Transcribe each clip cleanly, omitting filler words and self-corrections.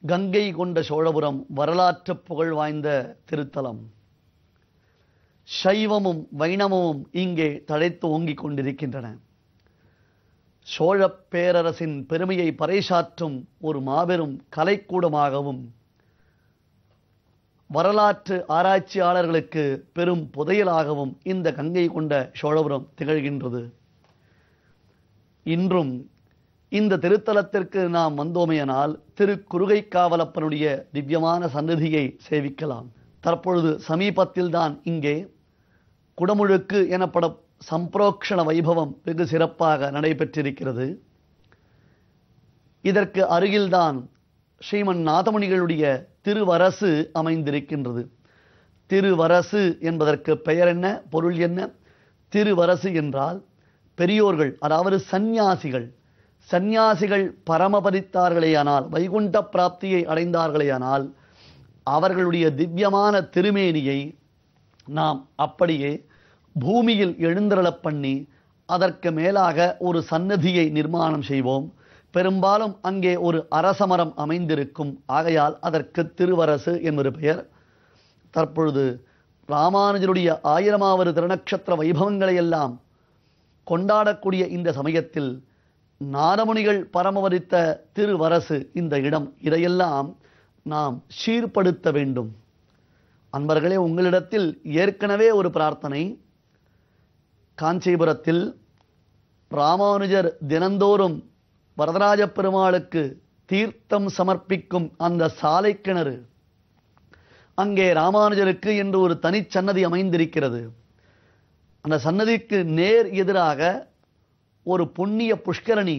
கங்கை கொண்ட சோழபுரம் வரலாற்று புகழ் வாய்ந்த திருத்தலம். சைவமும் வைணவமும் இங்கே தழைத்து ஓங்கிக் கொண்டிருக்கின்றன. சோழப் பேரரசின் பெருமையை பறைசாற்றும் ஒரு மாபெரும் கலைக்கூடமாகவும் வரலாற்று ஆராய்ச்சியாளர்களுக்கு பெரும் புதையலாகவும் இந்த கங்கை கொண்ட சோழபுரம் திகழ்கின்றது. இன்றும் இந்த திருத்தலத்திற்கு நாம் வந்தோமேயானால் திருக்குறுகைக்காவலப்பனுடைய திவ்யமான சந்நிதியை சேவிக்கலாம். தற்பொழுது சமீபத்தில்தான் இங்கே குடமுழுக்கு எனப்படும் சம்பிரோக்ஷண வைபவம் வெகு சிறப்பாக நடைபெற்றிருக்கிறது. இதற்கு அருகில்தான் ஸ்ரீமன் நாதமுனிகளுடைய திருவரசு அமைந்திருக்கின்றது. திருவரசு என்பதற்கு பெயர் என்ன, பொருள் என்ன? திருவரசு என்றால் பெரியோர்கள், அதாவது சந்நியாசிகள் பரமபதித்தார்களேயானால், வைகுண்ட பிராப்தியை அடைந்தார்களேயானால் அவர்களுடைய திவ்யமான திருமேனியை நாம் அப்படியே பூமியில் எழுந்தருளப் பண்ணி அதற்கு மேலாக ஒரு சன்னதியை நிர்மாணம் செய்வோம். பெரும்பாலும் அங்கே ஒரு அரசமரம் அமைந்திருக்கும். ஆகையால் அதற்கு திருவரசு என்பது பெயர். தற்பொழுது ராமானுஜருடைய 1000வது திருநக்ஷத்திர வைபவங்களை எல்லாம் கொண்டாடக்கூடிய இந்த சமயத்தில் நாதமுனிகள் பரமவதித்த திருவரசு இந்த இடம், இதையெல்லாம் நாம் சீர்படுத்த வேண்டும். அன்பர்களே, உங்களிடத்தில் ஏற்கனவே ஒரு பிரார்த்தனை. காஞ்சிபுரத்தில் ராமானுஜர் தினந்தோறும் வரதராஜ பெருமாளுக்கு தீர்த்தம் சமர்ப்பிக்கும் அந்த சாலை கிணறு, அங்கே ராமானுஜருக்கு என்று ஒரு தனிச்சன்னதி அமைந்திருக்கிறது. அந்த சன்னதிக்கு நேர் எதிராக ஒரு புண்ணிய புஷ்கரணி,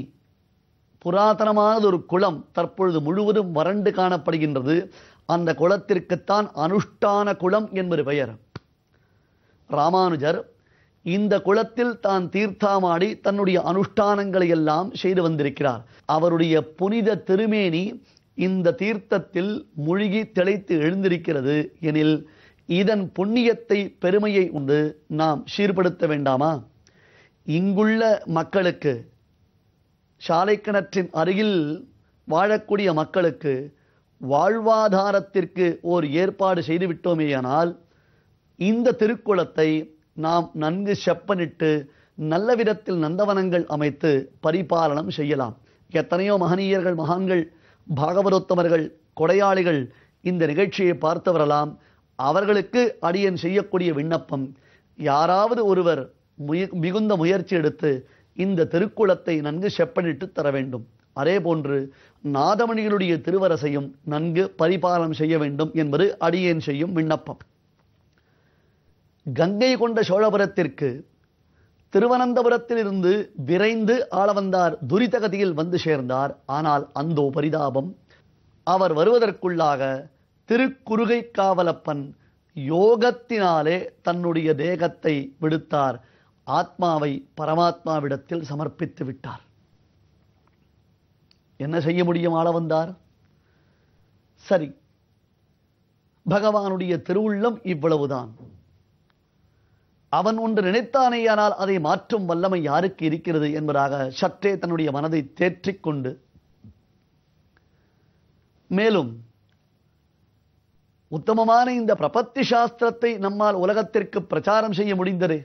புராதனமானது ஒரு குளம் தற்பொழுது முழுவதும் வறண்டு காணப்படுகின்றது. அந்த குளத்திற்குத்தான் அனுஷ்டான குளம் என்பது பெயர். ராமானுஜர் இந்த குளத்தில் தான் தீர்த்தாமாடி தன்னுடைய அனுஷ்டானங்களை எல்லாம் செய்து வந்திருக்கிறார். அவருடைய புனித திருமேனி இந்த தீர்த்தத்தில் மூழ்கி திளைத்து எழுந்திருக்கிறது எனில் இதன் புண்ணியத்தை, பெருமையை உண்டு நாம் சீர்படுத்த வேண்டாமா? இங்குள்ள மக்களுக்கு, சாலை கிணற்றின் அருகில் வாழக்கூடிய மக்களுக்கு வாழ்வாதாரத்திற்கு ஓர் ஏற்பாடு செய்துவிட்டோமேயானால் இந்த திருக்குளத்தை நாம் நன்கு செப்பனிட்டு நல்ல விதத்தில் நந்தவனங்கள் அமைத்து பரிபாலனம் செய்யலாம். எத்தனையோ மகனீயர்கள், மகான்கள், பாகவதோத்தமர்கள், கொடையாளிகள் இந்த நிகழ்ச்சியை பார்த்து வரலாம். அவர்களுக்கு அடியேன் செய்யக்கூடிய விண்ணப்பம், யாராவது ஒருவர் மிகுந்த முயற்சி எடுத்து இந்த திருக்குளத்தை நன்கு செப்பனிட்டு தர வேண்டும். அதே போன்று நாதமணிகளுடைய திருவரசையும் நன்கு பரிபாலனம் செய்ய வேண்டும் என்பது அடியேன் செய்யும் விண்ணப்பம். கங்கை கொண்ட சோழபுரத்திற்கு திருவனந்தபுரத்தில் இருந்து விரைந்து ஆளவந்தார் துரிதகதியில் வந்து சேர்ந்தார். ஆனால் அந்தோ பரிதாபம், அவர் வருவதற்குள்ளாக திருக்குறுகைக்காவலப்பன் யோகத்தினாலே தன்னுடைய தேகத்தை விடுத்தார். ஆத்மாவை பரமாத்மாவிடத்தில் சமர்ப்பித்து விட்டார். என்ன செய்ய முடியும் ஆளவந்தார்? சரி, பகவானுடைய திருவுள்ளம் இவ்வளவுதான். அவன் ஒன்று நினைத்தானேயானால் அதை மாற்றும் வல்லமை யாருக்கு இருக்கிறது என்பதாக சற்றே தன்னுடைய மனதை தேற்றிக்கொண்டு, மேலும் உத்தமமான இந்த பிரபத்தி சாஸ்திரத்தை நம்மால் உலகத்திற்கு பிரச்சாரம் செய்ய முடிந்ததே.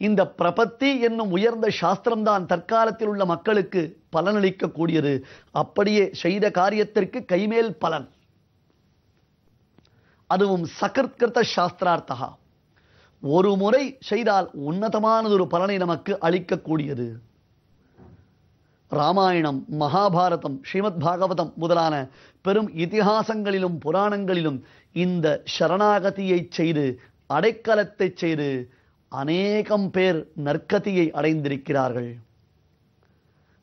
இந்த பிரபத்தி என்னும் உயர்ந்த சாஸ்திரம்தான் தற்காலத்தில் உள்ள மக்களுக்கு பலனளிக்கக்கூடியது. அப்படியே செய்த காரியத்திற்கு கைமேல் பலன், அதுவும் சகிருத்கிருத சாஸ்திரார்த்தகா, ஒரு முறை செய்தால் உன்னதமானதொரு பலனை நமக்கு அளிக்கக்கூடியது. ராமாயணம், மகாபாரதம், ஸ்ரீமத் பாகவதம் முதலான பெரும் இதிகாசங்களிலும் புராணங்களிலும் இந்த சரணாகதியை செய்து, அடைக்கலத்தை செய்து அநேகம் பேர் நற்கதியை அடைந்திருக்கிறார்கள்.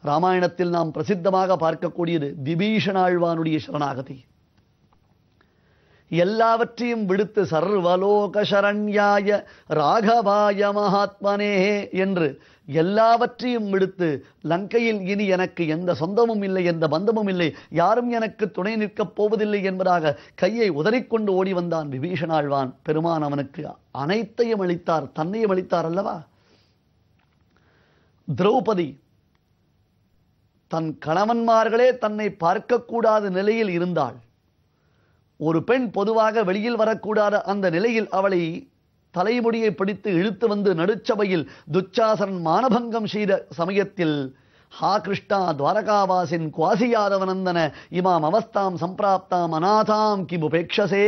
ராமாயணத்தில் நாம் பிரசித்தமாக பார்க்கக்கூடியது விபீஷணாழ்வானுடைய சரணாகதி. எல்லாவற்றையும் விடுத்து சர்வலோக சரண்யாய ராகவாய மகாத்மனே என்று எல்லாவற்றையும் விடுத்து, லங்கையில் இனி எனக்கு எந்த சொந்தமும் இல்லை, எந்த பந்தமும் இல்லை, யாரும் எனக்கு துணை நிற்கப் போவதில்லை என்பதாக கையை உதறிக்கொண்டு ஓடி வந்தான் விபீஷணாழ்வான். பெருமான் அவனுக்கு அனைத்தையும் அளித்தார், தன்னையும் அளித்தார் அல்லவா? திரௌபதி தன் கணவன்மார்களே தன்னை பார்க்கக்கூடாத நிலையில் இருந்தாள். ஒரு பெண் பொதுவாக வெளியில் வரக்கூடாத அந்த நிலையில் அவளை தலைமுடியை பிடித்து இழுத்து வந்து நடுச்சபையில் துச்சாசனன் மானபங்கம் செய்த சமயத்தில், ஹா கிருஷ்ணா துவாரகாவாசின் குவாசி யாதவநந்தன இமாம் அவஸ்தாம் சம்பிராப்தாம் அநாதாம் கிமுபேக்ஷசே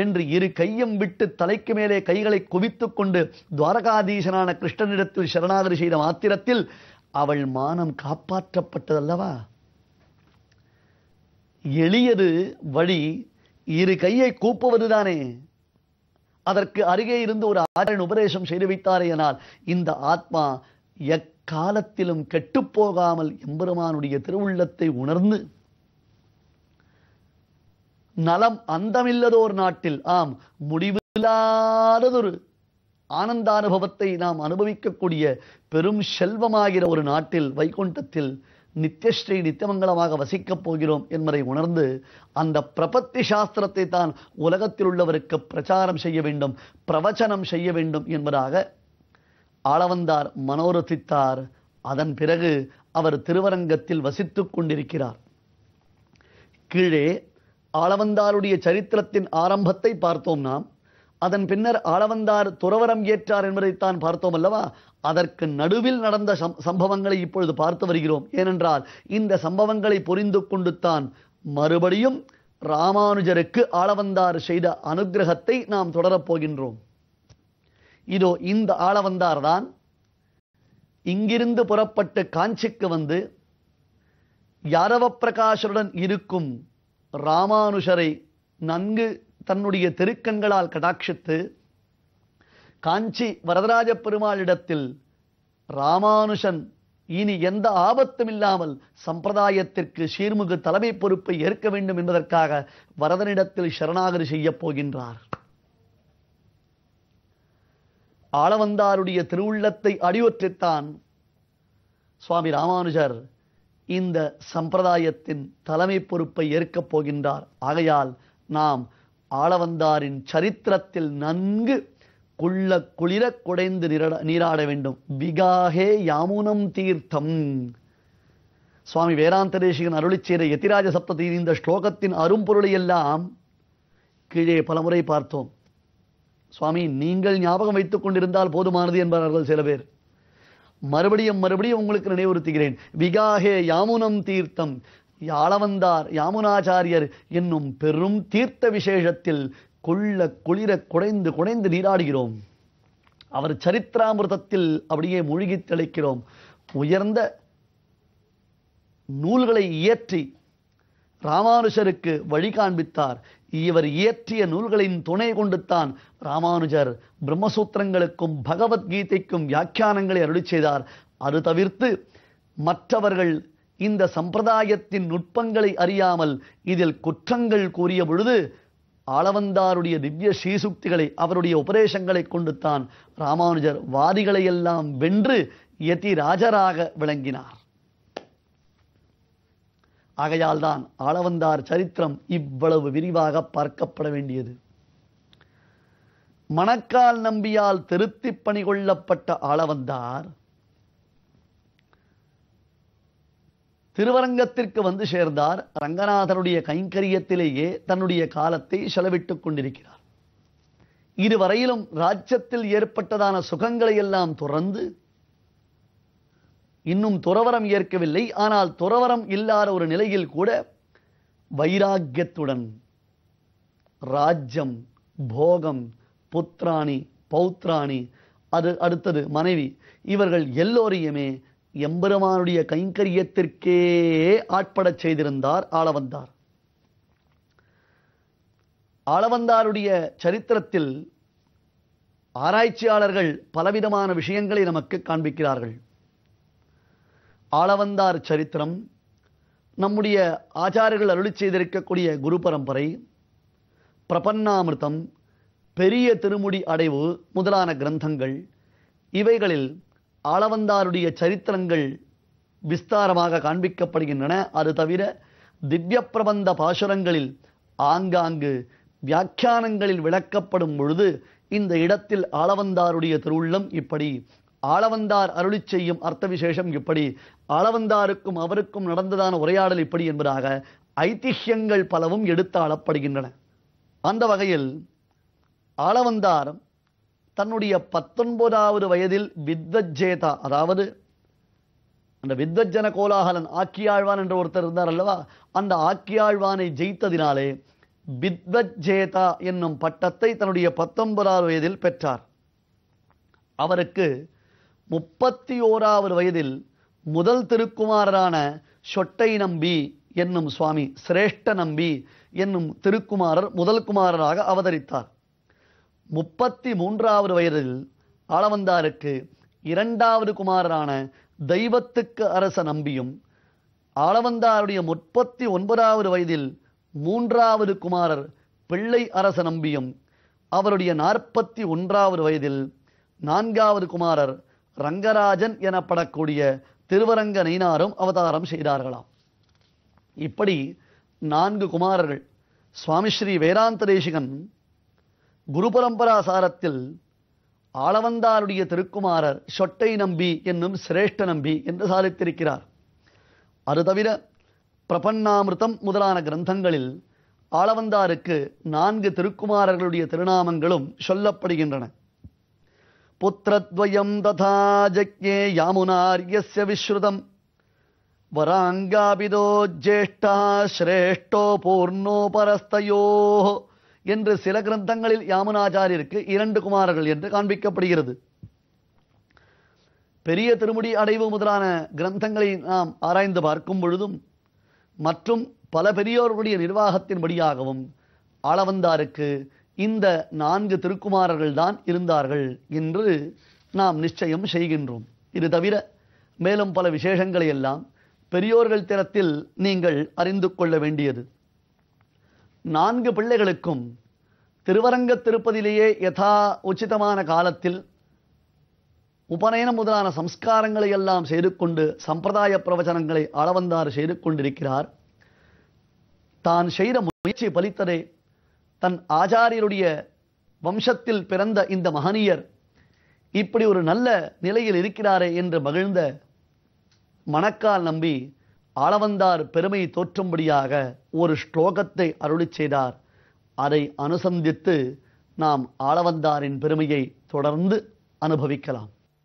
என்று இரு கையும் விட்டு தலைக்கு மேலே கைகளை குவித்துக் கொண்டு துவாரகாதீசனான கிருஷ்ணனிடத்தில் சரணாகதி செய்த மாத்திரத்தில் அவள் மானம் காப்பாற்றப்பட்டதல்லவா? எளியது வழி இரு கையை கூப்புவதுதானே. அதற்கு அருகே இருந்து ஒரு ஆச்சாரியன் உபதேசம் செய்து வைத்தாரேயானால் இந்த ஆத்மா எக்காலத்திலும் கெட்டுப்போகாமல் எம்பெருமானுடைய திருவுள்ளத்தை உணர்ந்து நலம் அந்தமில்லதோர் நாட்டில், ஆம் முடிவில்லாததொரு ஆனந்தானுபவத்தை நாம் அனுபவிக்கக்கூடிய பெரும் செல்வமாகிற ஒரு நாட்டில், வைகுண்டத்தில் நித்தியஸ்ரீ நித்தியமங்கலமாக வசிக்கப் போகிறோம் என்பதை உணர்ந்து அந்த பிரபத்தி சாஸ்திரத்தை தான் உலகத்தில் உள்ளவருக்கு பிரச்சாரம் செய்ய வேண்டும், பிரவச்சனம் செய்ய வேண்டும் என்பதாக ஆளவந்தார் மனோரதித்தார். அதன் பிறகு அவர் திருவரங்கத்தில் வசித்துக் கொண்டிருக்கிறார். கீழே ஆளவந்தாருடைய சரித்திரத்தின் ஆரம்பத்தை பார்த்தோம் நாம். அதன் பின்னர் ஆளவந்தார் துறவரம் ஏற்றார் என்பதைத்தான் பார்த்தோம் அல்லவா? அதற்கு நடுவில் நடந்த சம்பவங்களை இப்பொழுது பார்த்து வருகிறோம். ஏனென்றால் இந்த சம்பவங்களை புரிந்து கொண்டு தான் மறுபடியும் ராமானுஜருக்கு ஆளவந்தார் செய்த அனுகிரகத்தை நாம் தொடரப் போகின்றோம். இதோ இந்த ஆளவந்தார் தான் இங்கிருந்து புறப்பட்டு காஞ்சிக்கு வந்து யாதவ பிரகாஷருடன் இருக்கும் ராமானுஷரை நன்கு தன்னுடைய திருக்கண்களால் கடாட்சித்து காஞ்சி வரதராஜ பெருமாளிடத்தில் ராமானுஷன் இனி எந்த ஆபத்தும் இல்லாமல் சம்பிரதாயத்திற்கு சீர்மிகு தலைமை பொறுப்பை ஏற்க வேண்டும் என்பதற்காக வரதனிடத்தில் சரணாகதி செய்யப் போகின்றார். ஆளவந்தாருடைய திருவுள்ளத்தை அடியொற்றித்தான் சுவாமி ராமானுஜர் இந்த சம்பிரதாயத்தின் தலைமை பொறுப்பை ஏற்கப் போகின்றார். ஆகையால் நாம் ஆளவந்தாரின் சரித்திரத்தில் நன்கு குளிர குடைந்து நீராட வேண்டும். விகாஹே யாமுனம் தீர்த்தம். சுவாமி வேதாந்த தேசிகன் அருளி செய்த யதிராஜ சப்ததி இந்த ஸ்லோகத்தின் அரும்பொருளை எல்லாம் கீழே பலமுறை பார்த்தோம். சுவாமி நீங்கள் ஞாபகம் வைத்துக் கொண்டிருந்தால் போதுமானது என்பார்கள் சில பேர். மறுபடியும் மறுபடியும் உங்களுக்கு நினைவுறுத்துகிறேன். விகாஹே யாமுனம் தீர்த்தம். ஆளவந்தார் யாமுனாச்சாரியர் என்னும் பெரும் தீர்த்த விசேஷத்தில் குளிர குடைந்து நீராடுகிறோம். அவர் சரித்திராமிர்தத்தில் அப்படியே மூழ்கி தெளிக்கிறோம். உயர்ந்த நூல்களை இயற்றி ராமானுஜருக்கு வழி காண்பித்தார். இவர் இயற்றிய நூல்களின் துணை கொண்டுத்தான் ராமானுஜர் பிரம்மசூத்திரங்களுக்கும் பகவத்கீதைக்கும் வியாக்கியானங்களை அருளி செய்தார். அது தவிர்த்து மற்றவர்கள் இந்த சம்பிரதாயத்தின் நுட்பங்களை அறியாமல் இதில் குற்றங்கள் கூறிய பொழுது ஆளவந்தாருடைய திவ்ய ஸ்ரீசுக்திகளை அவருடைய உபதேசங்களை கொண்டுத்தான் ராமானுஜர் வாதிகளை எல்லாம் வென்று யதிராஜராக விளங்கினார். ஆகையால் தான் ஆளவந்தார் சரித்திரம் இவ்வளவு விரிவாக பார்க்கப்பட வேண்டியது. மணக்கால் நம்பியால் திருத்தி பணி கொள்ளப்பட்ட ஆளவந்தார் திருவரங்கத்திற்கு வந்து சேர்ந்தார். ரங்கநாதனுடைய கைங்கரியத்திலேயே தன்னுடைய காலத்தை செலவிட்டுக் கொண்டிருக்கிறார். இதுவரையிலும் ராஜ்யத்தில் ஏற்பட்டதான சுகங்களை எல்லாம் துறந்து இன்னும் துறவரம் ஏற்கவில்லை. ஆனால் துறவரம் இல்லாத ஒரு நிலையில் கூட வைராக்கியத்துடன் ராஜ்யம், போகம், புத்திராணி, பௌத்ராணி, அது அடுத்தது மனைவி, இவர்கள் எல்லோரையுமே எம்பெருமானுடைய கைங்கரியத்திற்கே ஆட்படச் செய்திருந்தார் ஆளவந்தார். ஆளவந்தாருடைய சரித்திரத்தில் ஆராய்ச்சியாளர்கள் பலவிதமான விஷயங்களை நமக்கு காண்பிக்கிறார்கள். ஆளவந்தார் சரித்திரம், நம்முடைய ஆச்சாரியர்கள் அருளி செய்திருக்கக்கூடிய குரு பரம்பரை, பிரபன்னாமிர்தம், பெரிய திருமுடி அடைவு முதலான கிரந்தங்கள், இவைகளில் ஆளவந்தாருடைய சரித்திரங்கள் விஸ்தாரமாக காண்பிக்கப்படுகின்றன. அது தவிர திவ்ய பிரபந்த பாசுரங்களில் ஆங்காங்கு வியாக்கியானங்களில் விளக்கப்படும் பொழுது இந்த இடத்தில் ஆளவந்தாருடைய திருவுள்ளம் இப்படி ஆளவந்தார் அருளி செய்யும் அர்த்த விசேஷம் இப்படி, ஆளவந்தாருக்கும் அவருக்கும் நடந்ததான உரையாடல் இப்படி என்பதாக ஐதிஹ்யங்கள் பலவும் எடுத்தாளப்படுகின்றன. அந்த வகையில் ஆளவந்தார் தன்னுடைய 19வது வயதில் வித்வஜேதா, அதாவது அந்த வித்வஜன கோலாகலன் ஆக்கியாழ்வான் என்ற ஒருத்தர் இருந்தார் அல்லவா, அந்த ஆக்கியாழ்வானை ஜெயித்ததினாலே வித்வஜேதா என்னும் பட்டத்தை தன்னுடைய 19வது வயதில் பெற்றார். அவருக்கு 31வது வயதில் முதல் திருக்குமாரரான சொட்டை நம்பி என்னும் சுவாமி, சிரேஷ்ட நம்பி என்னும் திருக்குமாரர் முதல் குமாரராக அவதரித்தார். 33வது வயதில் ஆளவந்தாருக்கு 2வது குமாரரான தெய்வத்துக்கு அரச நம்பியும், ஆளவந்தாருடைய 39வது வயதில் 3வது குமாரர் பிள்ளை அரச நம்பியும், அவருடைய 41வது வயதில் 4வது குமாரர் ரங்கராஜன் எனப்படக்கூடிய திருவரங்க நயினாரும் அவதாரம் செய்தார்களாம். இப்படி 4 குமாரர்கள். சுவாமி ஸ்ரீ வேதாந்த தேசிகன் குரு பரம்பரா சாரத்தில் ஆளவந்தாருடைய திருக்குமாரர் சொட்டை நம்பி என்னும் சிரேஷ்ட நம்பி என்று சாதித்திருக்கிறார். அது தவிர பிரபன்னாமிருதம் முதலான கிரந்தங்களில் ஆளவந்தாருக்கு 4 திருக்குமாரர்களுடைய திருநாமங்களும் சொல்லப்படுகின்றன. புத்திரத்வயம் ததா ஜக்ஞே யாமுனார்யஸ்ய விஸ்ருதம் வராங்காபிதோ ஜேஷ்டா ஸ்ரேஷ்டோ பூர்ணோ பரஸ்தயோ என்று சில கிரந்தங்களில் யாமுனாச்சாரியருக்கு 2 குமாரர்கள் என்று காண்பிக்கப்படுகிறது. பெரிய திருமுடி அடைவு முதலான கிரந்தங்களை நாம் ஆராய்ந்து பார்க்கும் பொழுதும் மற்றும் பல பெரியோர்களுடைய நிர்வாகத்தின்படியாகவும் ஆளவந்தாருக்கு இந்த 4 திருக்குமாரர்கள் தான் இருந்தார்கள் என்று நாம் நிச்சயம் செய்கின்றோம். இது தவிர மேலும் பல விசேஷங்களை எல்லாம் பெரியோர்கள் திறத்தில் நீங்கள் அறிந்து கொள்ள வேண்டியது. 4 பிள்ளைகளுக்கும் திருவரங்க திருப்பதியிலேயே யதா உச்சிதமான காலத்தில் உபநயனம் முதலான சம்ஸ்காரங்களை எல்லாம் செய்து கொண்டு சம்பிரதாய பிரவச்சனங்களை ஆளவந்தார் செய்து கொண்டிருக்கிறார். தான் செய்த முயற்சி பலித்ததே. தன் ஆச்சாரியருடைய வம்சத்தில் பிறந்த இந்த மகனியர் இப்படி ஒரு நல்ல நிலையில் இருக்கிறாரே என்று மகிழ்ந்த மணக்கால் நம்பி ஆளவந்தார் பெருமை தோற்றும்படியாக ஒரு ஸ்லோகத்தை அருளி செய்தார். அதை அனுசந்தித்து நாம் ஆளவந்தாரின் பெருமையை தொடர்ந்து அனுபவிக்கலாம்.